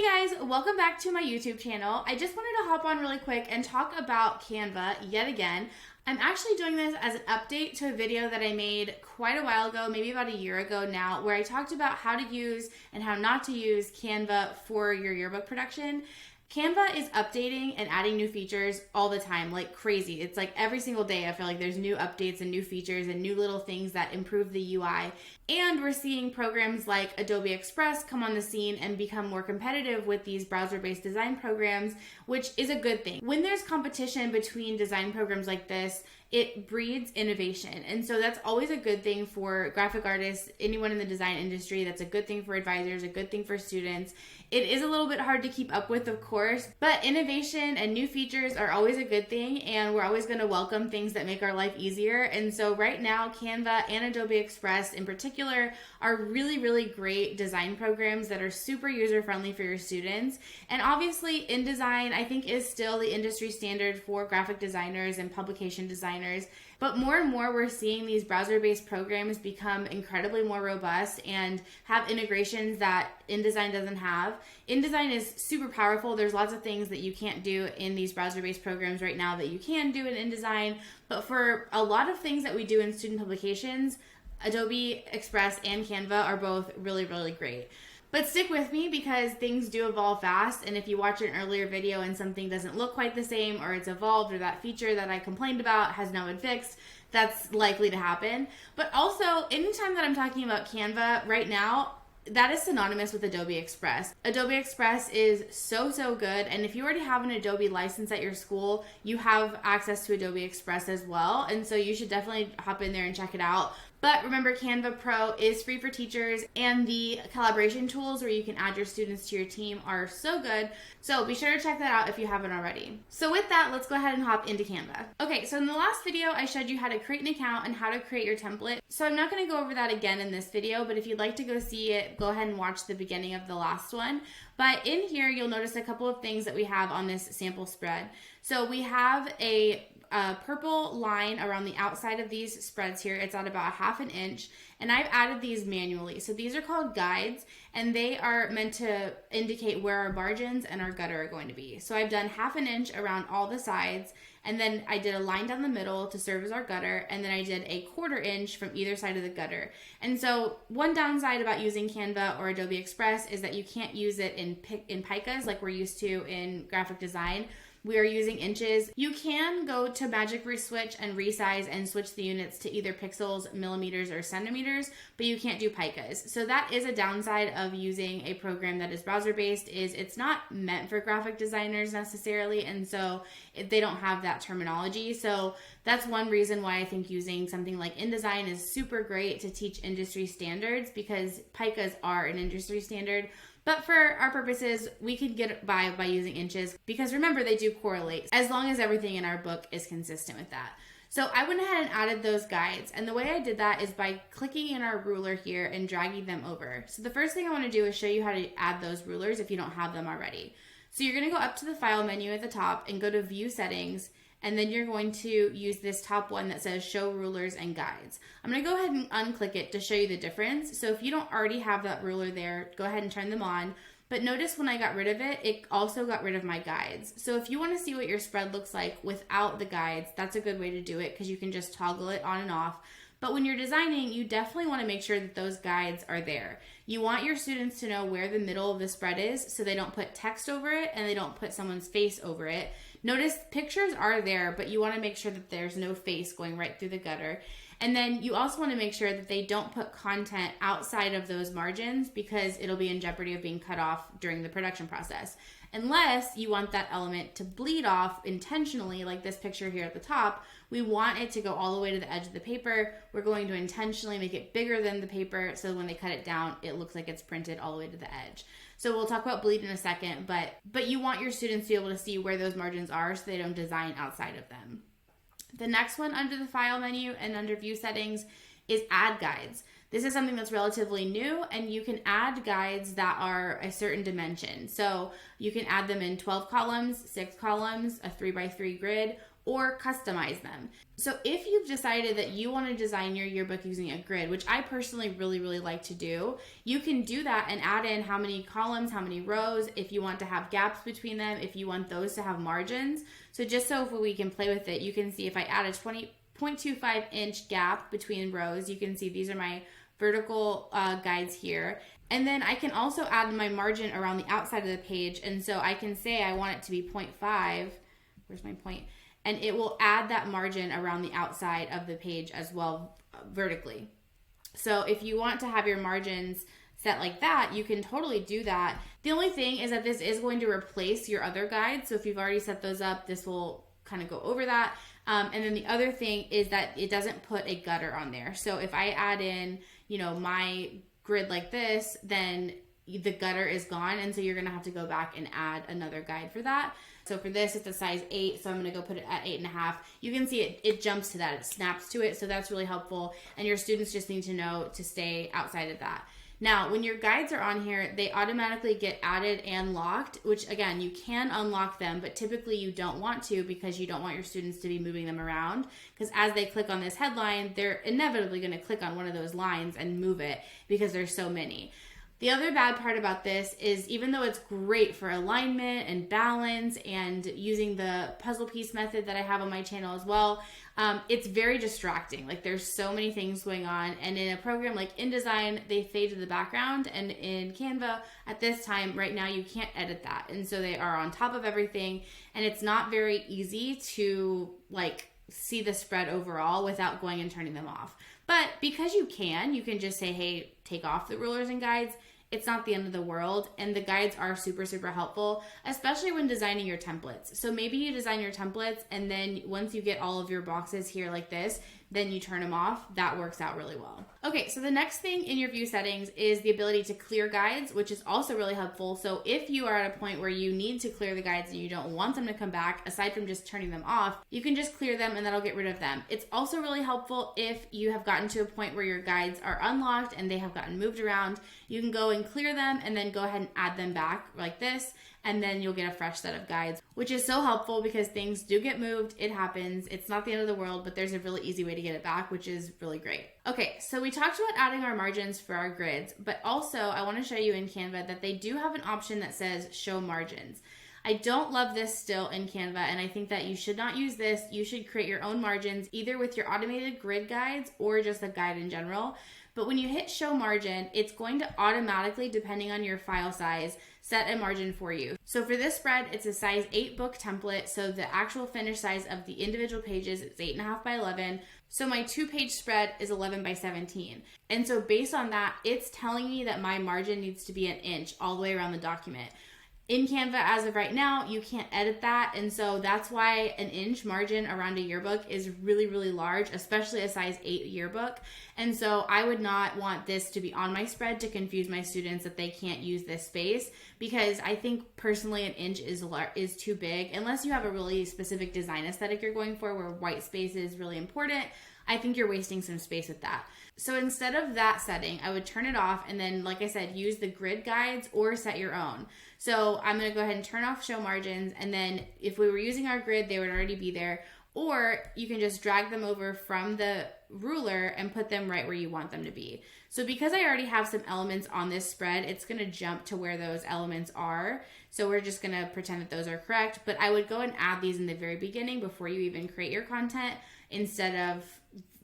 Hey guys, welcome back to my YouTube channel. I just wanted to hop on really quick and talk about Canva yet again. I'm actually doing this as an update to a video that I made quite a while ago, maybe about a year ago now, where I talked about how to use and how not to use Canva for your yearbook production. Canva is updating and adding new features all the time, like crazy. It's like every single day I feel like there's new updates and new features and new little things that improve the UI. And we're seeing programs like Adobe Express come on the scene and become more competitive with these browser-based design programs, which is a good thing. When there's competition between design programs like this, it breeds innovation. And so that's always a good thing for graphic artists, anyone in the design industry. That's a good thing for advisors, a good thing for students. It is a little bit hard to keep up with, of course, but innovation and new features are always a good thing, and we're always going to welcome things that make our life easier. And so right now, Canva and Adobe Express in particular are really, really great design programs that are super user-friendly for your students. And obviously, InDesign, I think, is still the industry standard for graphic designers and publication designers. But more and more, we're seeing these browser-based programs become incredibly more robust and have integrations that InDesign doesn't have. InDesign is super powerful. There's lots of things that you can't do in these browser-based programs right now that you can do in InDesign. But for a lot of things that we do in student publications, Adobe Express and Canva are both really, really great. But stick with me because things do evolve fast, and if you watch an earlier video and something doesn't look quite the same, or it's evolved, or that feature that I complained about has now been fixed, that's likely to happen. But also, anytime that I'm talking about Canva right now, that is synonymous with Adobe Express. Adobe Express is so good, and if you already have an Adobe license at your school, you have access to Adobe Express as well, and so you should definitely hop in there and check it out. But remember, Canva Pro is free for teachers, and the collaboration tools where you can add your students to your team are so good. So be sure to check that out if you haven't already. So with that, let's go ahead and hop into Canva. Okay, so in the last video, I showed you how to create an account and how to create your template. So I'm not gonna go over that again in this video, but if you'd like to go see it, go ahead and watch the beginning of the last one. But in here, you'll notice a couple of things that we have on this sample spread. So we have a purple line around the outside of these spreads here. It's at about 1/2 inch, and I've added these manually. So these are called guides, and they are meant to indicate where our margins and our gutter are going to be. So I've done 1/2 inch around all the sides, and then I did a line down the middle to serve as our gutter, and then I did a 1/4 inch from either side of the gutter. And so one downside about using Canva or Adobe Express is that you can't use it in picas like we're used to in graphic design. We are using inches. You can go to Magic Reswitch and resize and switch the units to either pixels, millimeters, or centimeters, but you can't do picas. So that is a downside of using a program that is browser-based, is it's not meant for graphic designers necessarily, and so they don't have that terminology. So that's one reason why I think using something like InDesign is super great to teach industry standards, because picas are an industry standard. But for our purposes, we could get by using inches, because remember, they do correlate as long as everything in our book is consistent with that. So I went ahead and added those guides, and the way I did that is by clicking in our ruler here and dragging them over. So the first thing I want to do is show you how to add those rulers if you don't have them already. So you're going to go up to the File menu at the top and go to View Settings, and then you're going to use this top one that says Show Rulers and Guides. I'm going to go ahead and unclick it to show you the difference. So if you don't already have that ruler there, go ahead and turn them on. But notice when I got rid of it, it also got rid of my guides. So if you want to see what your spread looks like without the guides, that's a good way to do it, because you can just toggle it on and off. But when you're designing, you definitely want to make sure that those guides are there. You want your students to know where the middle of the spread is, so they don't put text over it and they don't put someone's face over it. Notice pictures are there, but you want to make sure that there's no face going right through the gutter. And then you also want to make sure that they don't put content outside of those margins, because it'll be in jeopardy of being cut off during the production process. Unless you want that element to bleed off intentionally, like this picture here at the top, we want it to go all the way to the edge of the paper. We're going to intentionally make it bigger than the paper, so when they cut it down, it looks like it's printed all the way to the edge. So we'll talk about bleed in a second, but you want your students to be able to see where those margins are so they don't design outside of them. The next one under the File menu and under View Settings is Add Guides. This is something that's relatively new, and you can add guides that are a certain dimension. So you can add them in 12 columns, 6 columns, a 3x3 grid, or customize them. So if you've decided that you want to design your yearbook using a grid, which I personally really like to do, you can do that and add in how many columns, how many rows, if you want to have gaps between them, if you want those to have margins. So just so if we can play with it, you can see if I add a 20.25 inch gap between rows, you can see these are my vertical guides here. And then I can also add my margin around the outside of the page. And so I can say I want it to be 0.5. Where's my point? And it will add that margin around the outside of the page as well vertically. So if you want to have your margins set like that, you can totally do that. The only thing is that this is going to replace your other guides. So if you've already set those up, this will kind of go over that. And then the other thing is that it doesn't put a gutter on there. So if I add in, my grid like this, then the gutter is gone. And so you're going to have to go back and add another guide for that. So for this, it's a size 8. So I'm going to go put it at 8.5. You can see it jumps to that. It snaps to it. So that's really helpful. And your students just need to know to stay outside of that. Now, when your guides are on here, they automatically get added and locked, which again, you can unlock them, but typically you don't want to because you don't want your students to be moving them around. Because as they click on this headline, they're inevitably going to click on one of those lines and move it because there's so many. The other bad part about this is even though it's great for alignment and balance and using the puzzle piece method that I have on my channel as well, it's very distracting. Like there's so many things going on, and in a program like InDesign, they fade to the background, and in Canva at this time right now you can't edit that, and so they are on top of everything, and it's not very easy to see the spread overall without going and turning them off. But because you can just say, hey, take off the rulers and guides. It's not the end of the world, and the guides are super helpful, especially when designing your templates. So maybe you design your templates, and then once you get all of your boxes here like this, then you turn them off. That works out really well. Okay, so the next thing in your view settings is the ability to clear guides, which is also really helpful. So if you are at a point where you need to clear the guides and you don't want them to come back, aside from just turning them off, you can just clear them and that'll get rid of them. It's also really helpful if you have gotten to a point where your guides are unlocked and they have gotten moved around. You can go and clear them and then go ahead and add them back like this, and then you'll get a fresh set of guides, which is so helpful because things do get moved. It happens. It's not the end of the world, but there's a really easy way to get it back, which is really great. Okay, so we talked about adding our margins for our grids, but also I want to show you in Canva that they do have an option that says show margins. I don't love this still in Canva, and I think that you should not use this. You should create your own margins either with your automated grid guides or just a guide in general. But when you hit show margin, it's going to automatically, depending on your file size, set a margin for you. So for this spread, it's a size 8 book template. So the actual finished size of the individual pages is 8.5 by 11. So my 2-page spread is 11 by 17. And so based on that, it's telling me that my margin needs to be an inch all the way around the document. In Canva, as of right now, you can't edit that, and so that's why an inch margin around a yearbook is really large, especially a size 8 yearbook. And so I would not want this to be on my spread to confuse my students that they can't use this space, because I think personally an inch is too big. Unless you have a really specific design aesthetic you're going for where white space is really important, I think you're wasting some space with that. So instead of that setting, I would turn it off and then, like I said, use the grid guides or set your own. So I'm going to go ahead and turn off show margins, and then if we were using our grid, they would already be there. Or you can just drag them over from the ruler and put them right where you want them to be. So because I already have some elements on this spread, it's going to jump to where those elements are. So we're just going to pretend that those are correct. But I would go and add these in the very beginning before you even create your content, instead of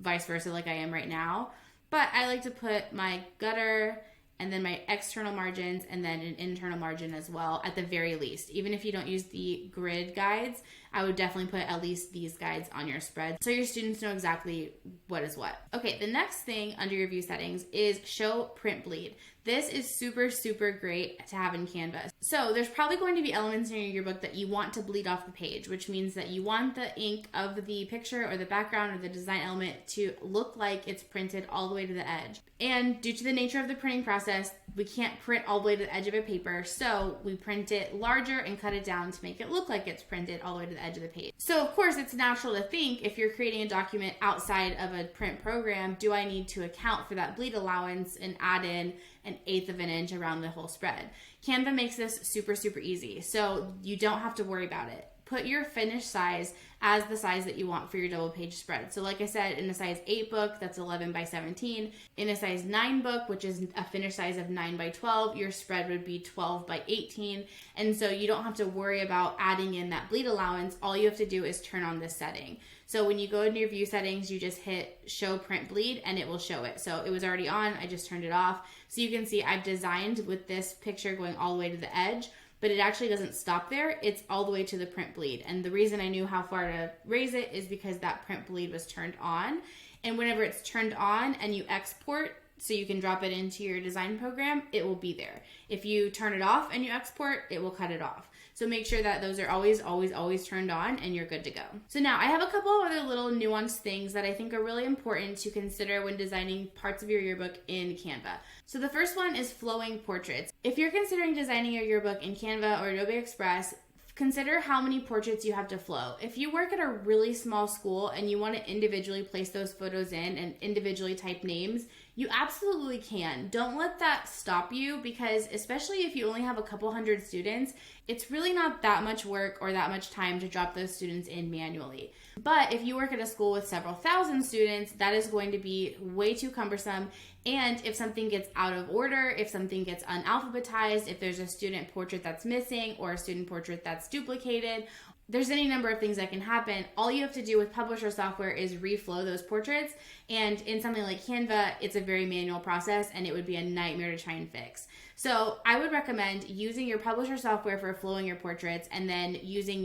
vice versa like I am right now. But I like to put my gutter and then my external margins and then an internal margin as well at the very least. Even if you don't use the grid guides, I would definitely put at least these guides on your spread so your students know exactly what is what. Okay, the next thing under your view settings is show print bleed. This is super great to have in Canva. So there's probably going to be elements in your yearbook that you want to bleed off the page, which means that you want the ink of the picture or the background or the design element to look like it's printed all the way to the edge. And due to the nature of the printing process, we can't print all the way to the edge of a paper, so we print it larger and cut it down to make it look like it's printed all the way to the edge of the page. So of course it's natural to think, if you're creating a document outside of a print program, do I need to account for that bleed allowance and add in an 1/8 of an inch around the whole spread? Canva makes this super easy, so you don't have to worry about it. put your finished size as the size that you want for your double page spread. So like I said, in a size 8 book, that's 11 by 17. In a size 9 book, which is a finished size of 9 by 12, your spread would be 12 by 18. And so you don't have to worry about adding in that bleed allowance. All you have to do is turn on this setting. So when you go into your view settings, you just hit show print bleed and it will show it. So it was already on, I just turned it off. So you can see I've designed with this picture going all the way to the edge, but it actually doesn't stop there. It's all the way to the print bleed. And the reason I knew how far to raise it is because that print bleed was turned on. And whenever it's turned on and you export, so you can drop it into your design program, it will be there. If you turn it off and you export, it will cut it off. So make sure that those are always, always, always turned on and you're good to go. So now I have a couple of other little nuanced things that I think are really important to consider when designing parts of your yearbook in Canva. So the first one is flowing portraits. If you're considering designing your yearbook in Canva or Adobe Express, consider how many portraits you have to flow. If you work at a really small school and you want to individually place those photos in and individually type names, you absolutely can. Don't let that stop you, because especially if you only have a couple hundred students, it's really not that much work or that much time to drop those students in manually. But if you work at a school with several thousand students, that is going to be way too cumbersome. And if something gets out of order, if something gets unalphabetized, if there's a student portrait that's missing or a student portrait that's duplicated, there's any number of things that can happen. All you have to do with publisher software is reflow those portraits. And in something like Canva, it's a very manual process and it would be a nightmare to try and fix. So I would recommend using your publisher software for flowing your portraits, and then using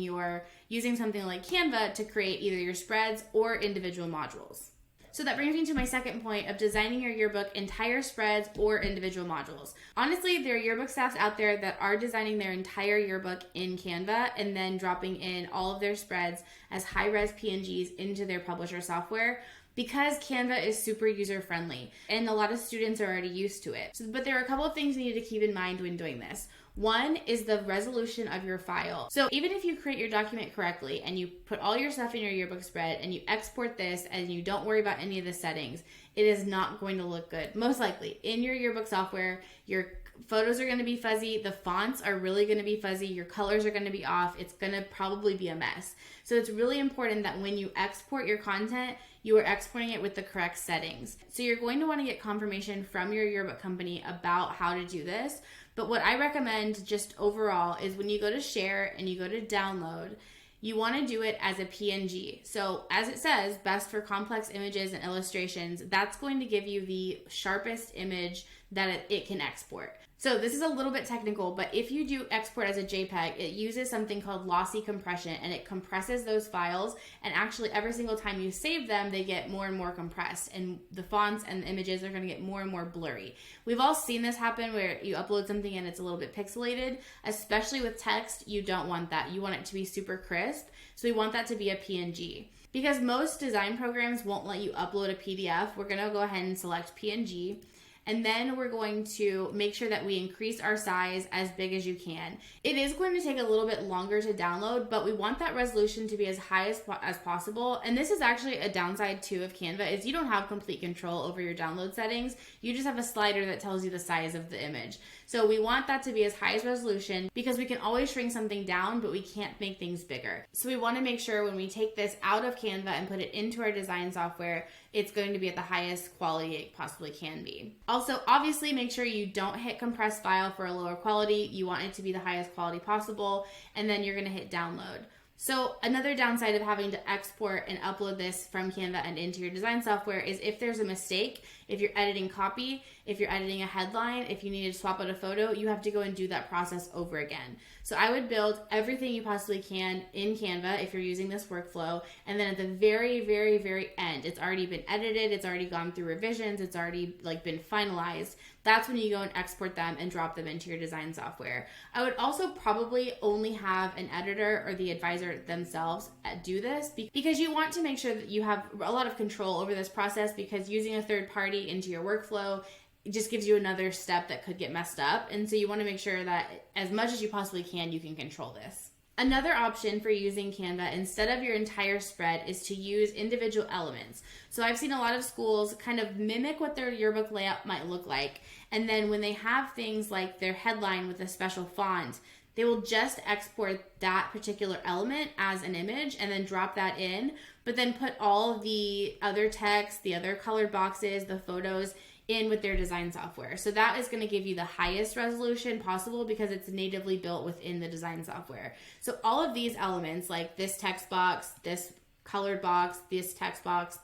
something like Canva to create either your spreads or individual modules. So that brings me to my second point of designing your yearbook entire spreads or individual modules. Honestly, there are yearbook staffs out there that are designing their entire yearbook in Canva and then dropping in all of their spreads as high-res PNGs into their publisher software, because Canva is super user-friendly and a lot of students are already used to it. But there are a couple of things you need to keep in mind when doing this. One is the resolution of your file. So even if you create your document correctly and you put all your stuff in your yearbook spread and you export this and you don't worry about any of the settings, it is not going to look good. Most likely in your yearbook software, your photos are going to be fuzzy, the fonts are really going to be fuzzy, your colors are going to be off, it's going to probably be a mess. So it's really important that when you export your content, you are exporting it with the correct settings. So you're going to want to get confirmation from your yearbook company about how to do this. But what I recommend just overall is when you go to share and you go to download, you want to do it as a PNG. So as it says, best for complex images and illustrations, that's going to give you the sharpest image that it can export. So this is a little bit technical, but if you do export as a JPEG, it uses something called lossy compression, and it compresses those files, and actually every single time you save them, they get more and more compressed, and the fonts and the images are going to get more and more blurry. We've all seen this happen where you upload something and it's a little bit pixelated, especially with text. You don't want that. You want it to be super crisp, so we want that to be a PNG. Because most design programs won't let you upload a PDF, we're going to go ahead and select PNG. And then we're going to make sure that we increase our size as big as you can. It is going to take a little bit longer to download, but we want that resolution to be as high as possible. And this is actually a downside too of Canva, is you don't have complete control over your download settings. You just have a slider that tells you the size of the image. So we want that to be as high as resolution, because we can always shrink something down, but we can't make things bigger. So we want to make sure when we take this out of Canva and put it into our design software, it's going to be at the highest quality it possibly can be. Also, obviously, make sure you don't hit compress file for a lower quality. You want it to be the highest quality possible, and then you're going to hit download. So another downside of having to export and upload this from Canva and into your design software is if there's a mistake, if you're editing copy, if you're editing a headline, if you need to swap out a photo, you have to go and do that process over again. So I would build everything you possibly can in Canva if you're using this workflow, and then at the very, very, very end, it's already been edited, it's already gone through revisions, it's already been finalized. That's when you go and export them and drop them into your design software. I would also probably only have an editor or the advisor themselves do this, because you want to make sure that you have a lot of control over this process, because using a third party into your workflow, it just gives you another step that could get messed up. And so you want to make sure that as much as you possibly can, you can control this. Another option for using Canva instead of your entire spread is to use individual elements. So I've seen a lot of schools kind of mimic what their yearbook layout might look like. And then when they have things like their headline with a special font, they will just export that particular element as an image and then drop that in, but then put all the other text, the other colored boxes, the photos in with their design software. So that is going to give you the highest resolution possible because it's natively built within the design software. So all of these elements, like this text box, this colored box, this text box,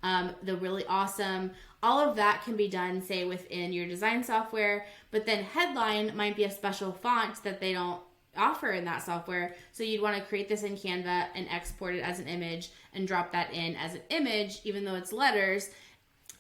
the really awesome, all of that can be done, say, within your design software, but then headline might be a special font that they don't offer in that software. So you'd want to create this in Canva and export it as an image and drop that in as an image, even though it's letters.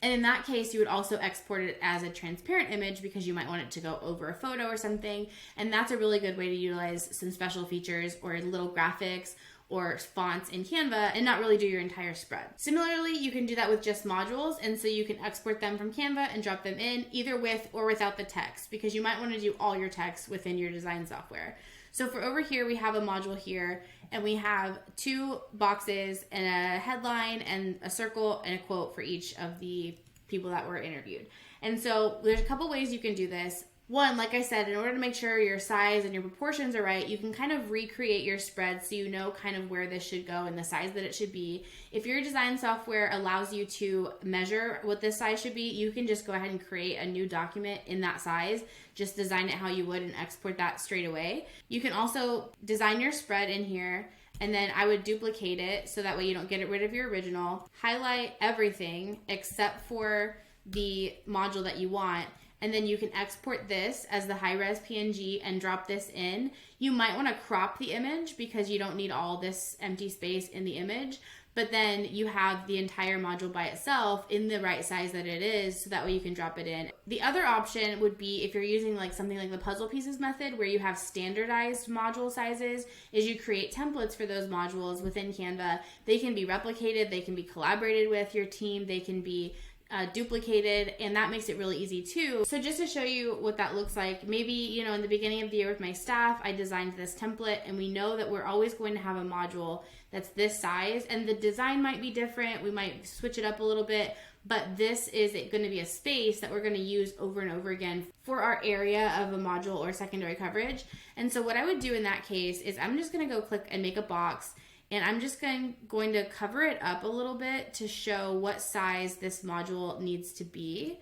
And in that case, you would also export it as a transparent image because you might want it to go over a photo or something. And that's a really good way to utilize some special features or little graphics or fonts in Canva and not really do your entire spread. Similarly, you can do that with just modules, and so you can export them from Canva and drop them in either with or without the text, because you might want to do all your text within your design software. So for over here, we have a module here, and we have 2 boxes and a headline and a circle and a quote for each of the people that were interviewed. And so there's a couple ways you can do this. One, like I said, in order to make sure your size and your proportions are right, you can kind of recreate your spread so you know kind of where this should go and the size that it should be. If your design software allows you to measure what this size should be, you can just go ahead and create a new document in that size. Just design it how you would and export that straight away. You can also design your spread in here, and then I would duplicate it so that way you don't get rid of your original. Highlight everything except for the module that you want. And then you can export this as the high-res PNG and drop this in. You might want to crop the image because you don't need all this empty space in the image, but then you have the entire module by itself in the right size that it is, so that way you can drop it in. The other option would be if you're using like something like the puzzle pieces method where you have standardized module sizes, is you create templates for those modules within Canva. They can be replicated, they can be collaborated with your team, they can be duplicated, and that makes it really easy too. So just to show you what that looks like, maybe, in the beginning of the year with my staff, I designed this template, and we know that we're always going to have a module that's this size, and the design might be different. We might switch it up a little bit, but this is going to be a space that we're going to use over and over again for our area of a module or secondary coverage. And so what I would do in that case is I'm just going to go click and make a box, and I'm just going to cover it up a little bit to show what size this module needs to be.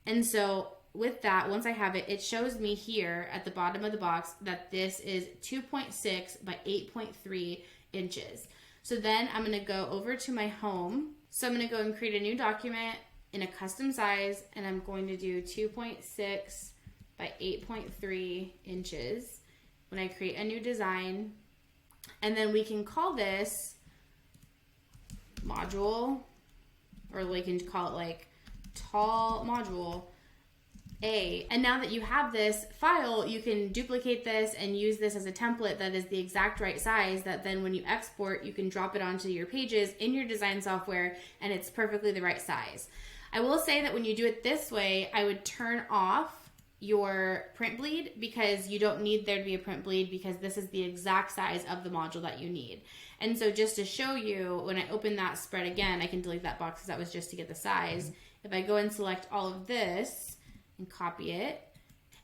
And so with that, once I have it, it shows me here at the bottom of the box that this is 2.6 by 8.3 inches. So then I'm going to go over to my home. So I'm going to go and create a new document in a custom size, and I'm going to do 2.6 by 8.3 inches when I create a new design. And then we can call this module, or we can call it like tall module A. And now that you have this file, you can duplicate this and use this as a template that is the exact right size, that then when you export, you can drop it onto your pages in your design software, and it's perfectly the right size. I will say that when you do it this way, I would turn off your print bleed, because you don't need there to be a print bleed, because this is the exact size of the module that you need. And so just to show you, when I open that spread again, I can delete that box because that was just to get the size. If I go and select all of this and copy it,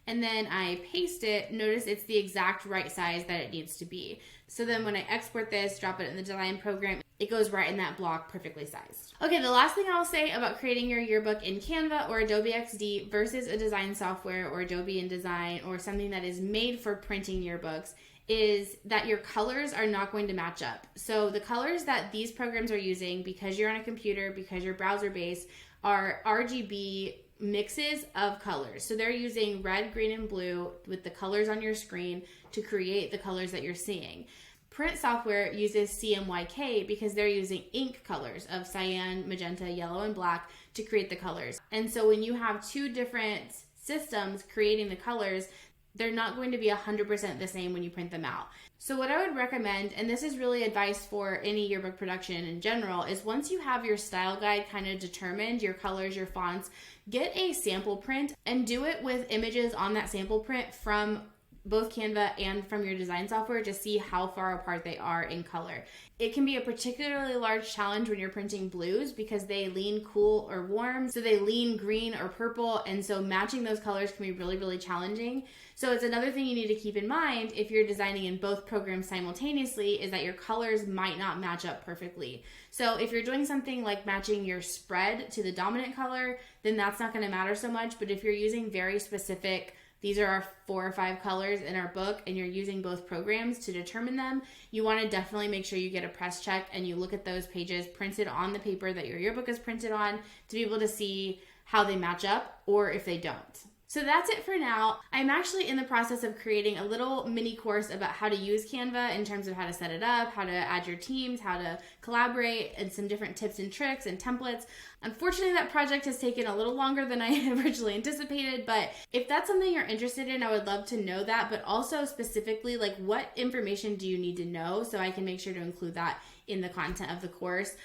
and then I paste it, notice it's the exact right size that it needs to be. So then when I export this, drop it in the design program, it goes right in that block, perfectly sized. Okay, the last thing I'll say about creating your yearbook in Canva or Adobe XD versus a design software or Adobe InDesign or something that is made for printing yearbooks is that your colors are not going to match up. So the colors that these programs are using, because you're on a computer, because you're browser-based, are RGB mixes of colors. So they're using red, green, and blue with the colors on your screen to create the colors that you're seeing. Print software uses CMYK because they're using ink colors of cyan, magenta, yellow, and black to create the colors. And so when you have two different systems creating the colors, they're not going to be 100% the same when you print them out. So what I would recommend, and this is really advice for any yearbook production in general, is once you have your style guide kind of determined, your colors, your fonts, get a sample print and do it with images on that sample print from both Canva and from your design software to see how far apart they are in color. It can be a particularly large challenge when you're printing blues because they lean cool or warm, so they lean green or purple, and so matching those colors can be really, really challenging. So it's another thing you need to keep in mind if you're designing in both programs simultaneously is that your colors might not match up perfectly. So if you're doing something like matching your spread to the dominant color, then that's not going to matter so much. But if you're using very specific, these are our 4 or 5 colors in our book, and you're using both programs to determine them, you want to definitely make sure you get a press check and you look at those pages printed on the paper that your yearbook is printed on to be able to see how they match up or if they don't. So that's it for now. I'm actually in the process of creating a little mini course about how to use Canva in terms of how to set it up, how to add your teams, how to collaborate, and some different tips and tricks and templates. Unfortunately, that project has taken a little longer than I had originally anticipated, but if that's something you're interested in, I would love to know that, but also specifically, like, what information do you need to know so I can make sure to include that in the content of the course.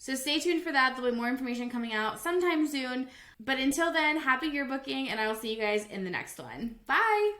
So stay tuned for that. There'll be more information coming out sometime soon. But until then, happy yearbooking, and I will see you guys in the next one. Bye!